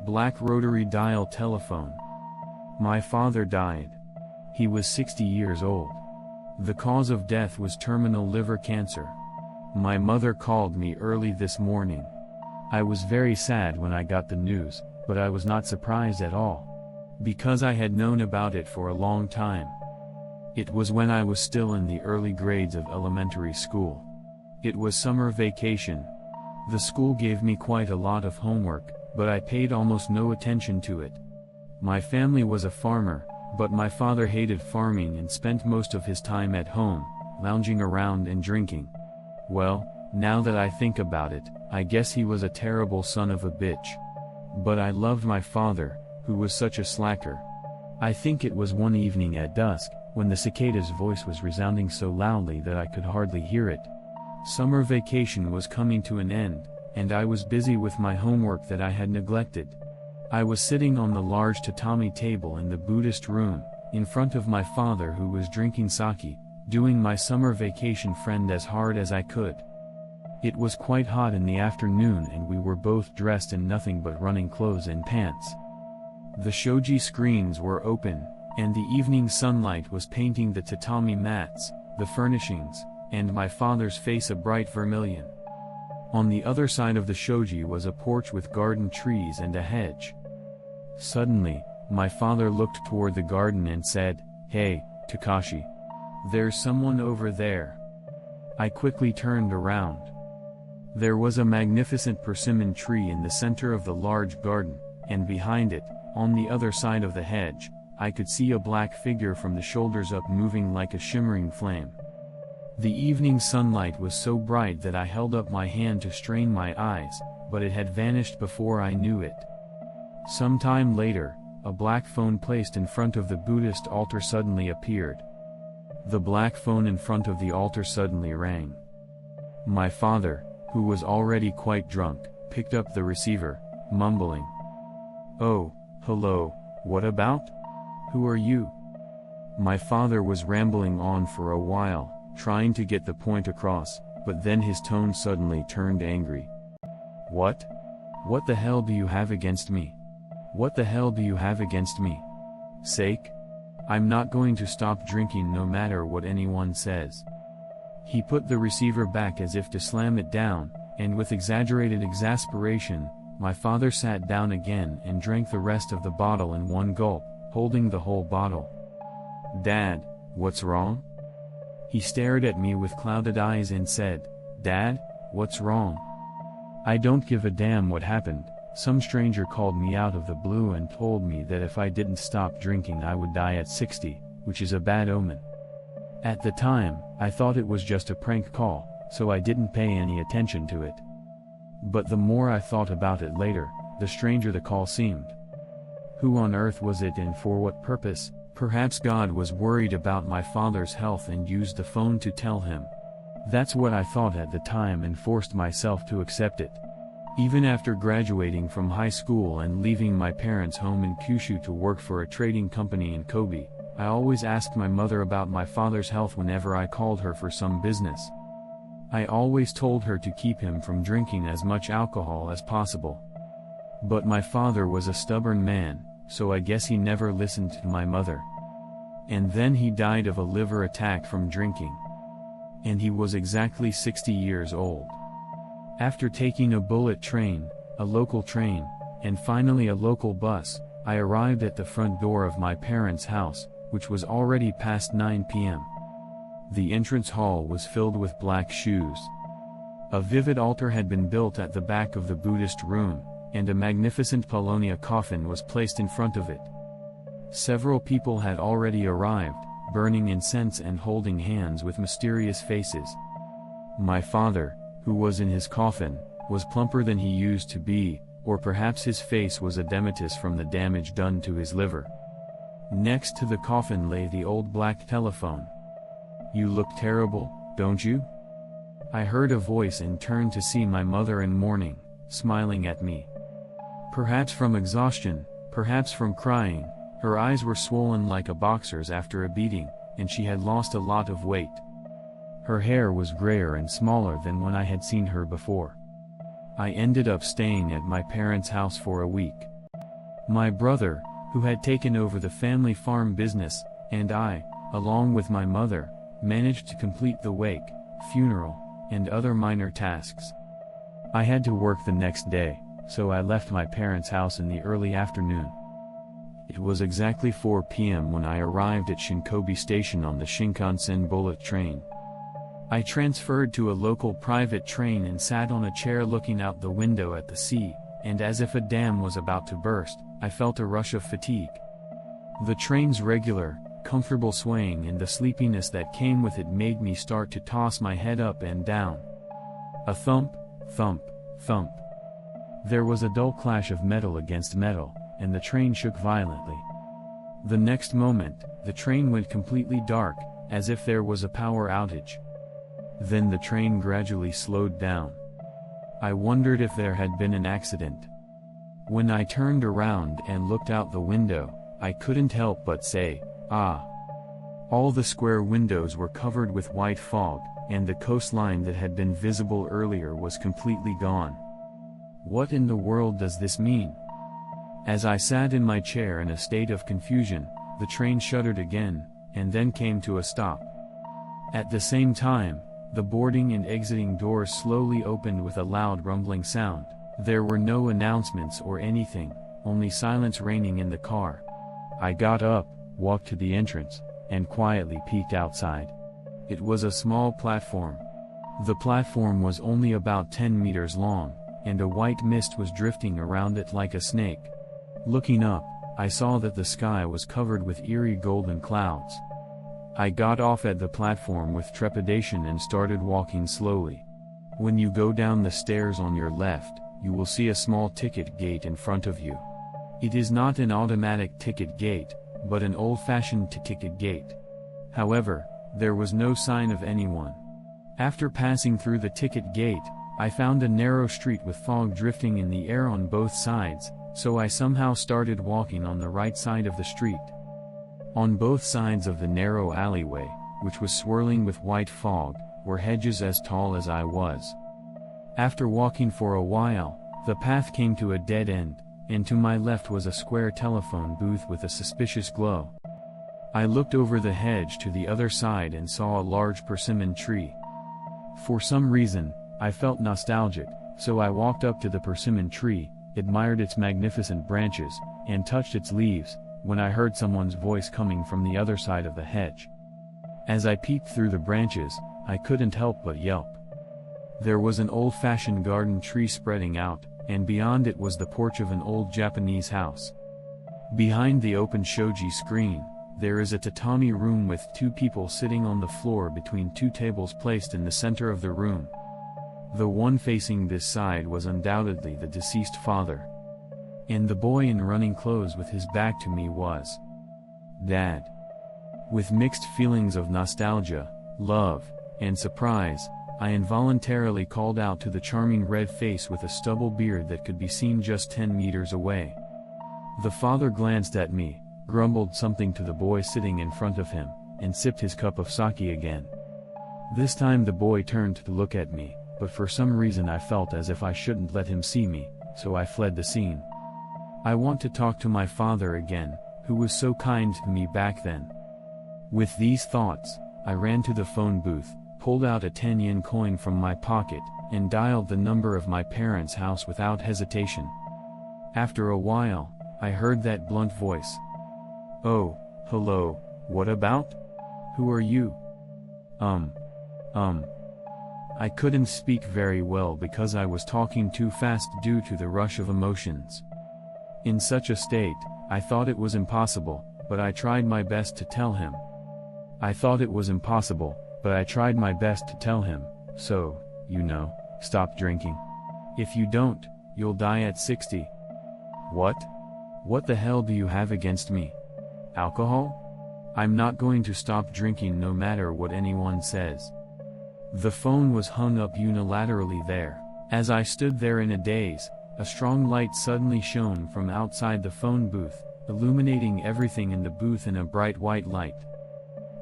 Black rotary-dial telephone. My father died. He was 60 years old. The cause of death was terminal liver cancer. My mother called me early this morning. I was very sad when I got the news, but I was not surprised at all, because I had known about it for a long time. It was when I was still in the early grades of elementary school. It was summer vacation. The school gave me quite a lot of homework, but I paid almost no attention to it. My family was a farmer, but my father hated farming and spent most of his time at home, lounging around and drinking. Well, now that I think about it, I guess he was a terrible son of a bitch. But I loved my father, who was such a slacker. I think it was one evening at dusk, when the cicada's voice was resounding so loudly that I could hardly hear it. Summer vacation was coming to an end, and I was busy with my homework that I had neglected. I was sitting on the large tatami table in the Buddhist room, in front of my father who was drinking sake, doing my summer vacation friend as hard as I could. It was quite hot in the afternoon and we were both dressed in nothing but running clothes and pants. The shoji screens were open, and the evening sunlight was painting the tatami mats, the furnishings, and my father's face a bright vermilion. On the other side of the shoji was a porch with garden trees and a hedge. Suddenly, my father looked toward the garden and said, "Hey, Takashi. There's someone over there." I quickly turned around. There was a magnificent persimmon tree in the center of the large garden, and behind it, on the other side of the hedge, I could see a black figure from the shoulders up moving like a shimmering flame. The evening sunlight was so bright that I held up my hand to strain my eyes, but it had vanished before I knew it. Some time later, a black phone placed in front of the Buddhist altar suddenly appeared. The black phone in front of the altar suddenly rang. My father, who was already quite drunk, picked up the receiver, mumbling, "Oh, hello, what about? Who are you?" My father was rambling on for a while, trying to get the point across, but then his tone suddenly turned angry. "What? What the hell do you have against me? What the hell do you have against me? Sake? I'm not going to stop drinking no matter what anyone says." He put the receiver back as if to slam it down, and with exaggerated exasperation, my father sat down again and drank the rest of the bottle in one gulp, holding the whole bottle. "Dad, what's wrong?" He stared at me with clouded eyes and said, "Dad, what's wrong?" "I don't give a damn what happened. Some stranger called me out of the blue and told me that if I didn't stop drinking I would die at 60, which is a bad omen. At the time, I thought it was just a prank call, so I didn't pay any attention to it. But the more I thought about it later, the stranger the call seemed. Who on earth was it and for what purpose? Perhaps God was worried about my father's health and used the phone to tell him. That's what I thought at the time and forced myself to accept it. Even after graduating from high school and leaving my parents' home in Kyushu to work for a trading company in Kobe, I always asked my mother about my father's health whenever I called her for some business. I always told her to keep him from drinking as much alcohol as possible. But my father was a stubborn man, so I guess he never listened to my mother. And then he died of a liver attack from drinking. And he was exactly 60 years old. After taking a bullet train, a local train, and finally a local bus, I arrived at the front door of my parents' house, which was already past 9 p.m. The entrance hall was filled with black shoes. A vivid altar had been built at the back of the Buddhist room, and a magnificent paulownia coffin was placed in front of it. Several people had already arrived, burning incense and holding hands with mysterious faces. My father, who was in his coffin, was plumper than he used to be, or perhaps his face was edematous from the damage done to his liver. Next to the coffin lay the old black telephone. "You look terrible, don't you?" I heard a voice and turned to see my mother in mourning, smiling at me. Perhaps from exhaustion, perhaps from crying, her eyes were swollen like a boxer's after a beating, and she had lost a lot of weight. Her hair was grayer and smaller than when I had seen her before. I ended up staying at my parents' house for a week. My brother, who had taken over the family farm business, and I, along with my mother, managed to complete the wake, funeral, and other minor tasks. I had to work the next day, so I left my parents' house in the early afternoon. It was exactly 4 p.m. when I arrived at Shinkobi Station on the Shinkansen bullet train. I transferred to a local private train and sat on a chair looking out the window at the sea, and as if a dam was about to burst, I felt a rush of fatigue. The train's regular, comfortable swaying and the sleepiness that came with it made me start to toss my head up and down. A thump, thump, thump. There was a dull clash of metal against metal, and the train shook violently. The next moment, the train went completely dark, as if there was a power outage. Then the train gradually slowed down. I wondered if there had been an accident. When I turned around and looked out the window, I couldn't help but say, "Ah!" All the square windows were covered with white fog, and the coastline that had been visible earlier was completely gone. What in the world does this mean? As I sat in my chair in a state of confusion, the train shuddered again, and then came to a stop. At the same time, the boarding and exiting doors slowly opened with a loud rumbling sound. There were no announcements or anything, only silence reigning in the car. I got up, walked to the entrance, and quietly peeked outside. It was a small platform. The platform was only about 10 meters long, and a white mist was drifting around it like a snake. Looking up, I saw that the sky was covered with eerie golden clouds. I got off at the platform with trepidation and started walking slowly. When you go down the stairs on your left, you will see a small ticket gate in front of you. It is not an automatic ticket gate, but an old-fashioned ticket gate. However, there was no sign of anyone. After passing through the ticket gate, I found a narrow street with fog drifting in the air on both sides, so I somehow started walking on the right side of the street. On both sides of the narrow alleyway, which was swirling with white fog, were hedges as tall as I was. After walking for a while, the path came to a dead end, and to my left was a square telephone booth with a suspicious glow. I looked over the hedge to the other side and saw a large persimmon tree. For some reason, I felt nostalgic, so I walked up to the persimmon tree, admired its magnificent branches, and touched its leaves, when I heard someone's voice coming from the other side of the hedge. As I peeked through the branches, I couldn't help but yelp. There was an old-fashioned garden tree spreading out, and beyond it was the porch of an old Japanese house. Behind the open shoji screen, there is a tatami room with 2 people sitting on the floor between 2 tables placed in the center of the room. The one facing this side was undoubtedly the deceased father. And the boy in running clothes with his back to me was Dad. With mixed feelings of nostalgia, love, and surprise, I involuntarily called out to the charming red face with a stubble beard that could be seen just 10 meters away. The father glanced at me, grumbled something to the boy sitting in front of him, and sipped his cup of sake again. This time the boy turned to look at me, but for some reason I felt as if I shouldn't let him see me, so I fled the scene. I want to talk to my father again, who was so kind to me back then. With these thoughts, I ran to the phone booth, pulled out a 10-yen coin from my pocket, and dialed the number of my parents' house without hesitation. After a while, I heard that blunt voice. "Oh, hello, what about? Who are you?" I couldn't speak very well because I was talking too fast due to the rush of emotions. In such a state, I thought it was impossible, but I tried my best to tell him. So, stop drinking. If you don't, you'll die at 60. What? What the hell do you have against me? Alcohol? I'm not going to stop drinking no matter what anyone says. The phone was hung up unilaterally there. As I stood there in a daze, a strong light suddenly shone from outside the phone booth, illuminating everything in the booth in a bright white light.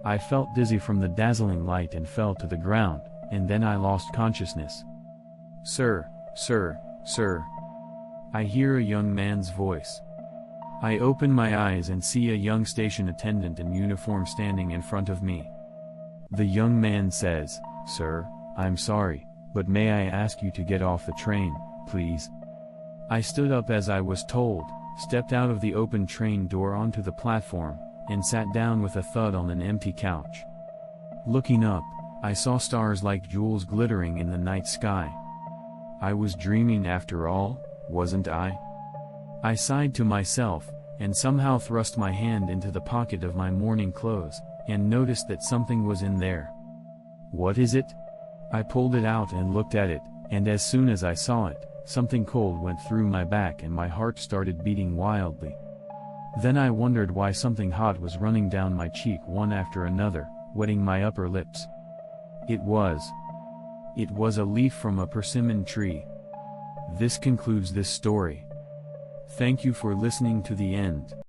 I felt dizzy from the dazzling light and fell to the ground, and then I lost consciousness. Sir. I hear a young man's voice. I open my eyes and see a young station attendant in uniform standing in front of me. The young man says, "Sir, I'm sorry, but may I ask you to get off the train, please?" I stood up as I was told, stepped out of the open train door onto the platform, and sat down with a thud on an empty couch. Looking up, I saw stars like jewels glittering in the night sky. I was dreaming after all, wasn't I? I sighed to myself, and somehow thrust my hand into the pocket of my morning clothes, and noticed that something was in there. What is it? I pulled it out and looked at it, and as soon as I saw it, something cold went through my back and my heart started beating wildly. Then I wondered why something hot was running down my cheek one after another, wetting my upper lips. It was a leaf from a persimmon tree. This concludes this story. Thank you for listening to the end.